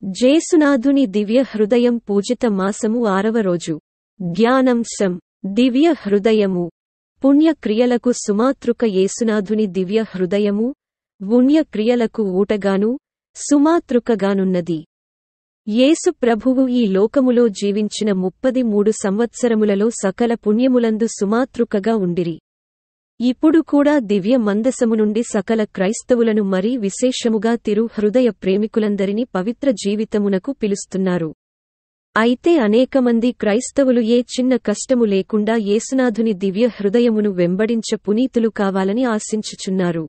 జేసునాథుని దివ్య హృదయం పూజిత మాసము 6వ రోజు. ధ్యానాంశం: దివ్య హృదయము. పుణ్యక్రియలకు సుమాతృక యేసునాథుని దివ్య హృదయము పుణ్యక్రియలకు ఊటగాను సుమాతృకగానున్నది. యేసు ప్రభువు ఈ లోకములో జీవించిన 33 సంవత్సరములలో సకల పుణ్యములందు సుమాతృకగా ఉండిరి. ఇప్పుడు కూడా దివ్య మందసము నుండి సకల క్రైస్తవులను మరీ విశేషముగా తిరు హృదయ ప్రేమికులందరినీ పవిత్ర జీవితమునకు పిలుస్తున్నారు. అయితే అనేకమంది క్రైస్తవులు ఏ చిన్న కష్టము లేకుండా యేసునాథుని దివ్య హృదయమును వెంబడించ పునీతులు కావాలని ఆశించుచున్నారు.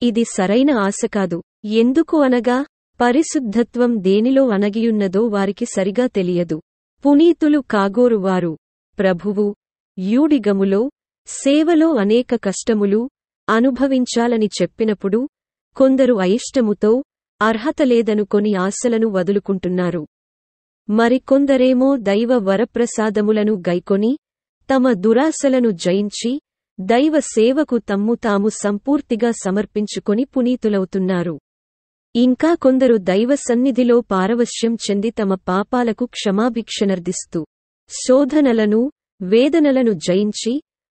ఇది సరైన ఆశ కాదు. ఎందుకు అనగా, పరిశుద్ధత్వం దేనిలో అణగియున్నదో వారికి సరిగా తెలియదు. పునీతులు కాగోరువారు ప్రభువు యూడిగములో సేవలో అనేక కష్టములు అనుభవించాలని చెప్పినప్పుడు కొందరు అయిష్టముతో అర్హత లేదనుకొని ఆశలను వదులుకుంటున్నారు. మరికొందరేమో దైవ వరప్రసాదములను గైకొని తమ దురాశలను జయించి దైవ సేవకు తమ్ము తాము సంపూర్తిగా సమర్పించుకొని పునీతులవుతున్నారు. ఇంకా కొందరు దైవ సన్నిధిలో పారవశ్యం చెంది తమ పాపాలకు క్షమాభిక్షనర్దిస్తూ శోధనలను వేదనలను జయించి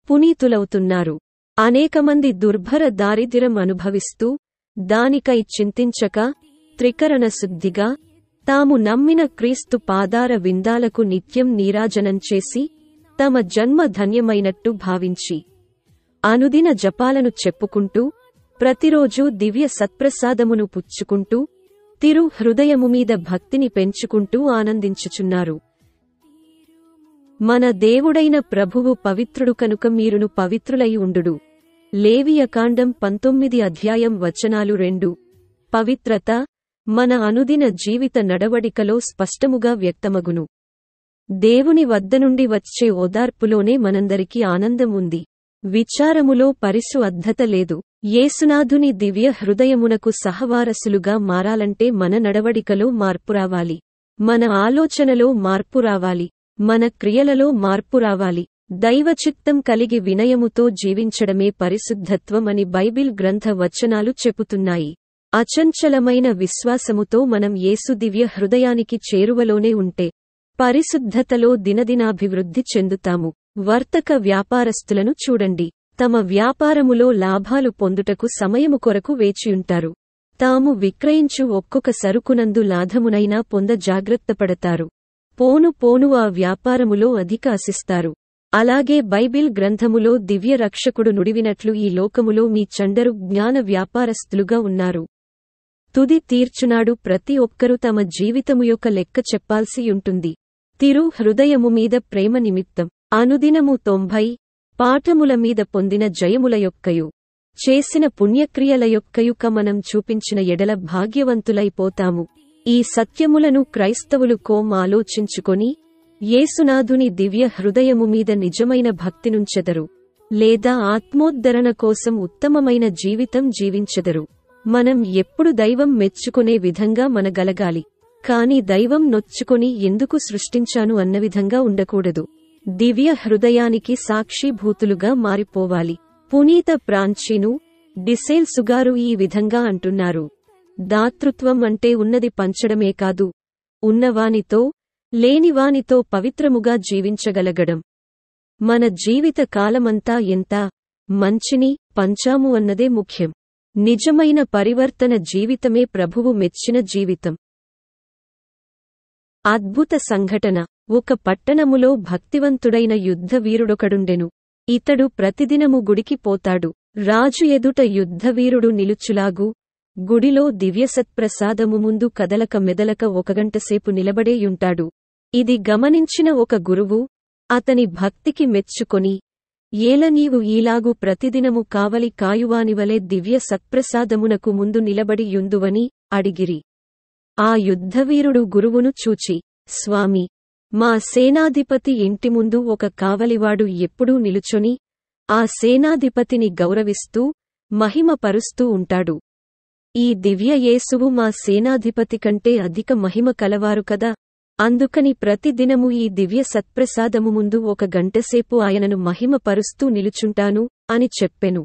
పునీతులవుతున్నారు. అనేకమంది దుర్భర దారిద్ర్యం అనుభవిస్తూ దానికై చింతించక త్రికరణ శుద్ధిగా తాము నమ్మిన క్రీస్తు పాదార విందాలకు నిత్యం నీరాజనం చేసి తమ జన్మ ధన్యమైనట్టు భావించి అనుదిన జపాలను చెప్పుకుంటూ ప్రతిరోజూ దివ్య సత్ప్రసాదమును పుచ్చుకుంటూ తిరు హృదయము మీద భక్తిని పెంచుకుంటూ ఆనందించుచున్నారు. మన దేవుడైన ప్రభువు పవిత్రుడు కనుక మీరును పవిత్రులై ఉండుడు. లేవియకాండం 19:2. పవిత్రత మన అనుదిన జీవిత నడవడికలో స్పష్టముగా వ్యక్తమగును. దేవుని వద్దనుండి వచ్చే ఓదార్పులోనే మనందరికీ ఆనందం ఉంది. విచారములో పరిశుద్ధత లేదు. యేసునాథుని దివ్య హృదయమునకు సహవారసులుగా మారాలంటే మన నడవడికలో మార్పు రావాలి. మన ఆలోచనలో మార్పు రావాలి. మన క్రియలలో మార్పు రావాలి. దైవచిత్తం కలిగి వినయముతో జీవించడమే పరిశుద్ధత్వం అని బైబిల్ గ్రంథ వచనాలు చెబుతున్నాయి. అచంచలమైన విశ్వాసముతో మనం యేసు దివ్య హృదయానికి చేరువలోనే ఉంటే పరిశుద్ధతలో దినదినాభివృద్ధి చెందుతాము. వర్తక వ్యాపారస్తులను చూడండి. తమ వ్యాపారములో లాభాలు పొందుటకు సమయము కొరకు వేచియుంటారు. తాము విక్రయించు ఒక్కొక్క సరుకునందు లాభమునైనా పొంద జాగ్రత్తపడతారు. పోను పోను ఆ వ్యాపారములో అధిక ఆశిస్తారు. అలాగే బైబిల్ గ్రంథములో దివ్య రక్షకుడు నుడివినట్లు ఈ లోకములో మీ చండరు జ్ఞాన వ్యాపారస్తులుగా ఉన్నారు. తుది తీర్చునాడు ప్రతి ఒక్కరూ తమ జీవితము యొక్క లెక్క చెప్పాల్సియుంటుంది. తిరు హృదయము మీద ప్రేమ నిమిత్తం అనుదినము 90 పాఠముల మీద పొందిన జయముల యొక్కయు చేసిన పుణ్యక్రియల యొక్కయుక మనం చూపించిన ఎడల భాగ్యవంతులైపోతాము. ఈ సత్యములను క్రైస్తవులు ఆలోచించుకొని యేసునాథుని దివ్య హృదయము మీద నిజమైన భక్తినుంచెదరు, లేదా ఆత్మోద్ధరణ కోసం ఉత్తమమైన జీవితం జీవించెదరు. మనం ఎప్పుడు దైవం మెచ్చుకునే విధంగా మనగలగాలి. కాని దైవం నొచ్చుకొని ఎందుకు సృష్టించాను అన్న విధంగా ఉండకూడదు. దివ్య హృదయానికి సాక్షిభూతులుగా మారిపోవాలి. పునీత ఫ్రాన్సిస్ డిసేల్స్ గారు ఈ విధంగా అంటున్నారు: దాతృత్వం అంటే ఉన్నది పంచడమే కాదు, ఉన్నవానితో లేనివానితో పవిత్రముగా జీవించగలగడం. మన జీవిత కాలమంతా ఎంత మంచిని పంచాము అన్నదే ముఖ్యం. నిజమైన పరివర్తన జీవితమే ప్రభువు మెచ్చిన జీవితం. అద్భుత సంఘటన: ఒక పట్టణములో భక్తివంతుడైన యుద్ధ వీరుడొకడుండెను. ఇతడు ప్రతిదినము గుడికి పోతాడు. రాజు ఎదుట యుద్ధవీరుడు నిలుచులాగు గుడిలో దివ్యసత్ప్రసాదము ముందు కదలక మెదలక 1 గంటసేపు నిలబడేయుంటాడు. ఇది గమనించిన ఒక గురువు అతని భక్తికి మెచ్చుకొని, ఏల నీవు ఈలాగు ప్రతిదినము కావలి కాయువానివలే దివ్య సత్ప్రసాదమునకు ముందు నిలబడి యుందువని అడిగిరి. ఆ యుద్ధవీరుడు గురువును చూచి, స్వామి, మా సేనాధిపతి ఇంటి ముందు ఒక కావలివాడు ఎప్పుడూ నిలుచొని ఆ సేనాధిపతిని గౌరవిస్తూ మహిమపరుస్తూ ఉంటాడు. ఈ దివ్య యేసువు మా సేనాధిపతి కంటే అధిక మహిమ కలవారు కదా. అందుకని ప్రతిదినము ఈ దివ్య సత్ప్రసాదము ముందు 1 గంటసేపు ఆయనను మహిమపరుస్తూ నిలుచుంటాను అని చెప్పెను.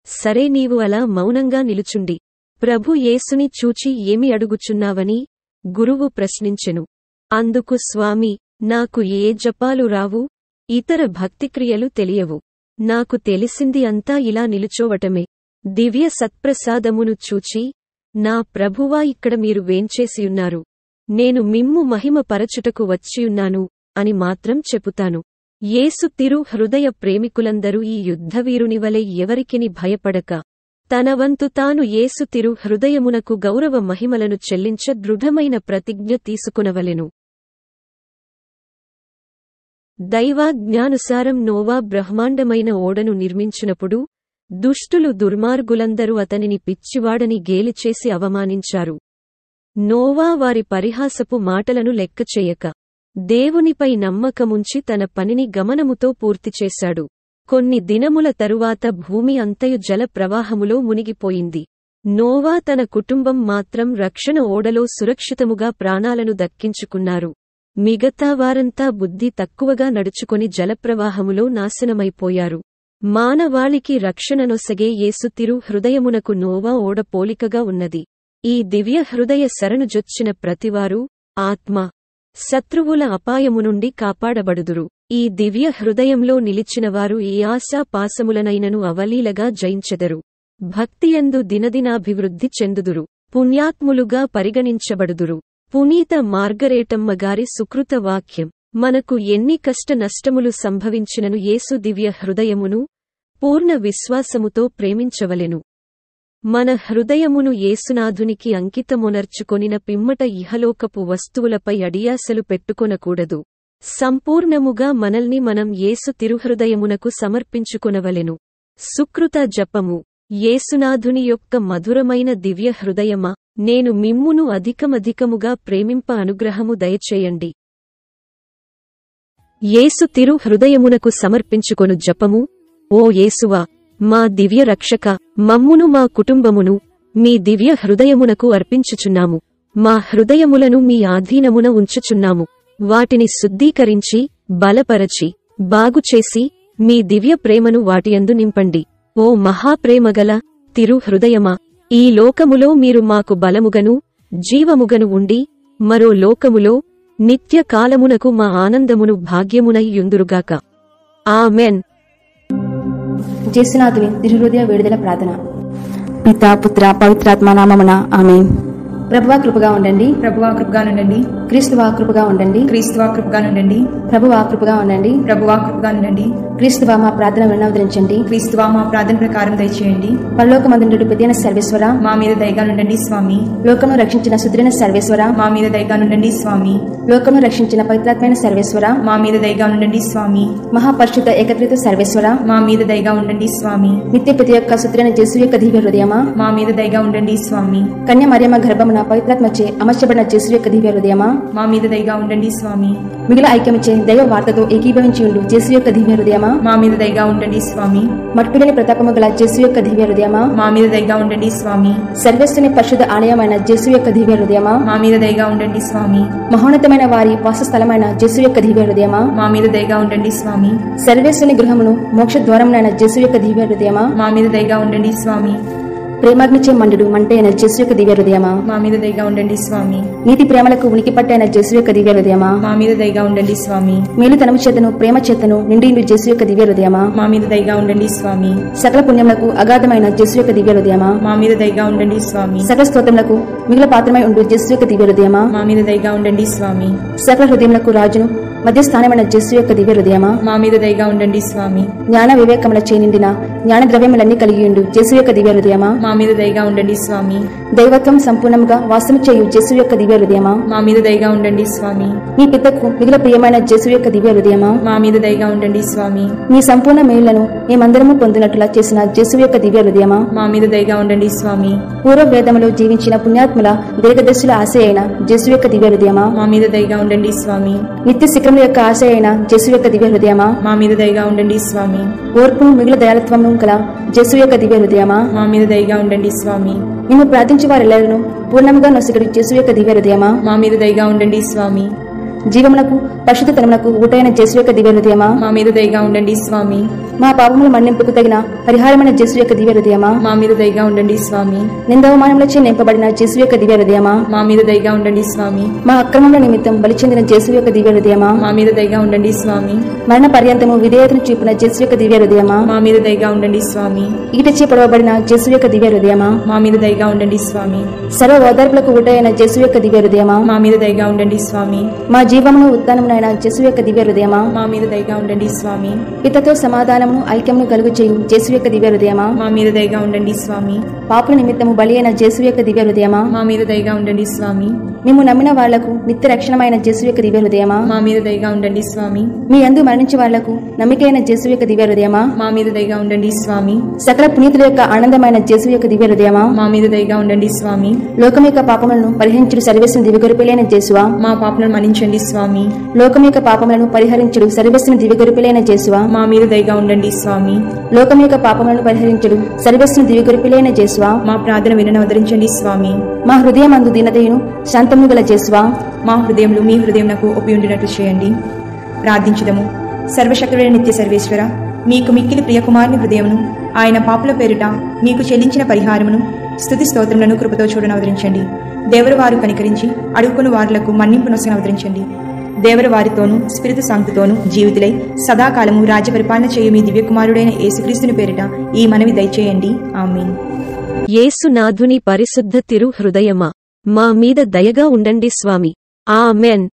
సరే, నీవు అలా మౌనంగా నిలుచుండి ప్రభు యేసుని చూచి ఏమి అడుగుచున్నావని గురువు ప్రశ్నించెను. అందుకు స్వామి, నాకు ఏ జపాలు రావు, ఇతర భక్తిక్రియలు తెలియవు. నాకు తెలిసింది అంతా ఇలా నిలుచోవటమే. దివ్య సత్ప్రసాదమును చూచి, నా ప్రభువా, ఇక్కడ మీరు వేంచేసియున్నారు, నేను మిమ్ము మహిమ పరచుటకు వచ్చియున్నాను అని మాత్రం చెపుతాను. యేసు తిరు హృదయ ప్రేమికులందరూ ఈ యుద్ధవీరునివలె ఎవరికిని భయపడక, తన వంతు తాను యేసు తిరు హృదయమునకు గౌరవ మహిమలను చెల్లించ దృఢమైన ప్రతిజ్ఞ తీసుకునవలెను. దైవాజ్ఞానుసారం నోవా బ్రహ్మాండమైన ఓడను నిర్మించినప్పుడు దుష్టులు దుర్మార్గులందరూ అతనిని పిచ్చివాడని గేలిచేసి అవమానించారు. నోవా వారి పరిహాసపు మాటలను లెక్కచేయక దేవునిపై నమ్మకముంచి తన పనిని గమనముతో పూర్తిచేశాడు. కొన్ని దినముల తరువాత భూమి అంతయు జల ప్రవాహములో మునిగిపోయింది. నోవా తన కుటుంబం మాత్రం రక్షణ ఓడలో సురక్షితముగా ప్రాణాలను దక్కించుకున్నారు. మిగతా వారంతా బుద్ధి తక్కువగా నడుచుకొని జలప్రవాహములో నాశనమైపోయారు. మానవాళికి రక్షణనొసగే యేసు తిరు హృదయమునకు నోవా ఓడ పోలికగా ఉన్నది. ఈ దివ్య హృదయ శరణుజొచ్చిన ప్రతివారూ ఆత్మ, శత్రువుల అపాయము నుండి కాపాడబడుదురు. ఈ దివ్య హృదయంలో నిలిచినవారు ఏ ఆశా పాసములనైనను అవలీలగా జయించెదరు. భక్తియందు దినదినాభివృద్ధి చెందుదురు. పుణ్యాత్ములుగా పరిగణించబడుదురు. పునీత మార్గరేటమ్మగారి సుకృత వాక్యం. మనకు ఎన్ని కష్ట నష్టములు సంభవించినను యేసు దివ్య హృదయమును పూర్ణ విశ్వాసముతో ప్రేమించవలెను. మన హృదయమును యేసునాథునికి అంకితమునర్చుకొనిన పిమ్మట ఇహలోకపు వస్తువులపై అడియాసలు పెట్టుకొనకూడదు. సంపూర్ణముగా మనల్ని మనం యేసు తిరుహృదయమునకు సమర్పించుకొనవలెను. సుకృత జపము. యేసునాథుని యొక్క మధురమైన దివ్య హృదయమా, నేను మిమ్మును అధికమధికముగా ప్రేమింప అనుగ్రహము దయచేయండి. యేసు తిరు హృదయమునకు సమర్పించుకొను జపము. ఓ యేసువా, మా దివ్య రక్షక, మమ్మును మా కుటుంబమును మీ దివ్య హృదయమునకు అర్పించుచున్నాము. మా హృదయములను మీ ఆధీనమున ఉంచుచున్నాము. వాటిని శుద్ధీకరించి, బలపరచి, బాగుచేసి, మీ దివ్య ప్రేమను వాటియందు నింపండి. ఓ మహాప్రేమగల తిరు హృదయమా, ఈ లోకములో మీరు మాకు బలముగను, జీవముగను ఉండి, మరో లోకములో నిత్య కాలమునకు మా ఆనందమును భాగ్యమునై యుందురుగాక. ఆమెన్. జేసునాథుని తిరుహృదయ విడుదల ప్రార్థన. పితా పుత్ర పవిత్రాత్మ నామమున ఆమేన్. ప్రభువా కృపగా ఉండండి. ప్రభువా కృపగా ఉండండి. క్రీస్తువా కృపగా ఉండండి. క్రీస్తువా కృపగా ఉండండి. ప్రభువా కృపగా ఉండండి. ప్రభువా కృపగా ఉండండి. క్రీస్తువా మా ప్రార్థన వినవదరించండి. క్రీస్తువా మా ప్రార్థన ప్రకారం దయచేయండి. పరలోకమందుండు పెద్దైన సర్వేశ్వర, మా మీద దయగా ఉండండి స్వామి. లోకమును రక్షించిన సుదృఢ సర్వేశ్వర, మా మీద దయగా ఉండండి స్వామి. లోకమును రక్షించిన పవిత్రాత్మైన సర్వేశ్వర, మా మీద దయగా ఉండండి స్వామి. మహాపరిశుద్ధ ఏకత్రిత సర్వేశ్వర, మా మీద దయగా ఉండండి స్వామి. నిత్య ప్రతి యొక్క సుదృఢ జేసు యొక్క దివ్య హృదయమా, మా మీద దయగా ఉండండి స్వామి. కన్య మరియమ్మ గర్భమున పవిత్రాత్మచే అమర్చబడిన జేసు యొక్క దివ్య హృదయమా, మా మీద దయగా ఉండండి స్వామి. మిగిలిన ఐక్యమిచ్చే దైవ వార్తతో ఏకీభవించి ఉండు జేసు యొక్క దివ్య హృదయమా, మా మీద దయగా ఉండండి స్వామి. మట్టులేని ప్రతాపము గల జేసు యొక్క దివ్య హృదయమా, మా మీద దయగా ఉండండి స్వామి. సర్వేశ్వరుని పరిశుద్ధ ఆలయమైన జేసు యొక్క దివ్య హృదయమా, మా మీద దయగా ఉండండి స్వామి. మహోన్నతమైన వారి వాసస్థలమైన జేసు యొక్క దివ్య హృదయమా, మా మీద దయగా ఉండండి స్వామి. సర్వేశ్వరుని గృహమును మోక్ష ద్వారమునైన జేసు యొక్క దివ్య హృదయమా, మా మీద దయగా ఉండండి స్వామి. ప్రేమాగ్నిచే మండుడు మంటైన జేసు యొక్క దివ్య హృదయమా, మా మీద దయగా ఉండండి స్వామి. నీతి ప్రేమలకు ఉనికి పట్టైన జేసు యొక్క దివ్య హృదయమా, మా మీద దయగా ఉండండి స్వామి. మేలుతనము చేతను ప్రేమ చేతను నిండి జేసు యొక్క దివ్య హృదయమా, మా మీద దయగా ఉండండి స్వామి. సకల పుణ్యములకు అగాధమైన జేసు యొక్క దివ్య హృదయమా, మా మీద దయగా ఉండండి స్వామి. సకల స్తోత్రములకు మిగిలిన పాత్రమై ఉండు జేసు యొక్క దివ్య హృదయమా, మా మీద దయగా ఉండండి స్వామి. సకల హృదయములకు రాజును మధ్య స్థానమైన జేసు యొక్క దివ్య హృదయమా, మా మీద దయగా ఉండండి స్వామి. జ్ఞాన వివేకముల చేనిండిన జ్ఞాన ద్రవ్యములన్నీ కలిగి ఉండు జేసు యొక్క దివ్య హృదయమా, మా మీద దయగా ఉండండి స్వామి. దైవత్వం సంపూర్ణంగా వాసము చేయు జేసు యొక్క దివ్య హృదయమా, మా మీద దయగా ఉండండి స్వామి. నీ పితకు మిగిలిన ప్రియమైన జేసు యొక్క దివ్య హృదయమా, మా మీద దయగా ఉండండి స్వామి. నీ సంపూర్ణ మేలులను మేమందరము పొందినట్లుగా చేసిన జేసు యొక్క దివ్య హృదయమా, మా మీద దయగా ఉండండి స్వామి. పూర్వ వేదములో జీవించిన పుణ్యాత్ముల దీర్ఘదర్శుల ఆశ అయిన జేసు యొక్క దివ్య హృదయమా, మా మీద దయగా ఉండండి స్వామి. నిత్య శిఖరముల యొక్క ఆశ అయిన జేసు యొక్క దివ్య హృదయమా, మా మీద దయగా ఉండండి స్వామి. ఓర్పును మిగిలిన దయాళత్వము గల జేసు యొక్క దివ్య హృదయమా, మా మీద దయగా ఉండండి స్వామి. నిన్ను ప్రార్థించే వారెల్లరూ పూర్ణముగా నొసగడు జేసు యొక్క దివ్య హృదయమా, మా మీద దయగా ఉండండి స్వామి. జీవమునకు పరిశుద్ధతనమునకు ఊటైన జేసు యొక్క దివ్య హృదయమా, మా మీద దయగా ఉండండి స్వామి. మా పాపముల మన్నింపుకు తగిన పరిహారమైన జేసు యొక్క దివ్య హృదయమా, మా మీద దయగా ఉండండి స్వామి. నిందవమానములచే నింపబడిన జేసు యొక్క దివ్య హృదయమా, మా మీద దయగా ఉండండి స్వామి. మా అక్రమముల నిమిత్తం బలి చెందిన జేసు యొక్క దివ్య హృదయమా, మా మీద దయగా ఉండండి స్వామి. మరణ పర్యంతము విధేయతను చూపిన జేసు యొక్క దివ్య హృదయమా, మా మీద దయగా ఉండండి స్వామి. ఈటచే పొడవబడిన జేసు యొక్క దివ్య హృదయమా, మా మీద దయగా ఉండండి స్వామి. సర్వ ఓదార్పులకు ఊటైన జేసు యొక్క దివ్య హృదయమా, మా మీద దయగా ఉండండి స్వామి. మా జీవమును ఉత్థానమునైన జేసు యొక్క దివ్య హృదయమా, మా మీద దయగా ఉండండి స్వామి. పితతో సమాధానమును ఐక్యమును కలుగు చేయు జేసు యొక్క దివ్య హృదయమా, మా మీద దయగా ఉండండి స్వామి. పాపుల నిమిత్తము బలి అయిన జేసు యొక్క దివ్య హృదయమా, మా మీద దయగా ఉండండి స్వామి. మేము నమ్మిన వాళ్లకు నిత్య రక్షణమైన జేసు యొక్క దివ్య హృదయమా, మా మీద దయగా ఉండండి స్వామి. మీ యందు మరణించే వాళ్లకు నమ్మికైన జేసు యొక్క దివ్య హృదయమా, మా మీద దయగా ఉండండి స్వామి. సకల పునీతుల యొక్క ఆనందమైన జేసు యొక్క దివ్య హృదయమా, మా మీద దయగా ఉండండి స్వామి. లోకం యొక్క పాపములను పరిహరించుడు సర్వేశ్వరుని దివ్యగొరిపిలైన జేసువా, మా పాపలను మన్నించండి స్వామి. లోకం యొక్క పాపములను పరిహరించుడు సర్వేశ్వరుని దివ్యగొరిపిలైన జేసువా, మా మీద దయగా ఉండండి స్వామి. లోకం యొక్క పాపములను పరిహరించుడు సర్వేశ్వరుని దివ్యగొరిపిలైన జేసువా, మా ప్రార్థన వినను అవతరించండి స్వామి. మా హృదయమందు దీనతయును శాంతము గల జేసువా, మా హృదయంలో మీ హృదయం నాకు ఒప్పి ఉండినట్లు చేయండి. ప్రార్థించుదము. సర్వశక్తుడైన నిత్య సర్వేశ్వర, మీకు మిక్కిలి ప్రియకుమారుని హృదయమును ఆయన పాపుల పేరిట మీకు చెల్లించిన పరిహారమును స్తుతి స్తోత్రములను కృపతో చూడను అవతరించండి. దేవరు వారు కనికరించి అడుగుకుని వారులకు మన్నింపు నొసగను అవతరించండి. దేవరు వారితోనూ స్పిరితు సాంక్తితోనూ జీవితులై సదాకాలము రాజ్య పరిపాలన చేయు మీ దివ్యకుమారుడైన యేసుక్రీస్తుని పేరిట ఈ మనవి దయచేయండి. ఆమేన్. యేసునాథుని పరిశుద్ధ తిరు హృదయమా, మా మీద దయగా ఉండండి స్వామి. ఆమెన్.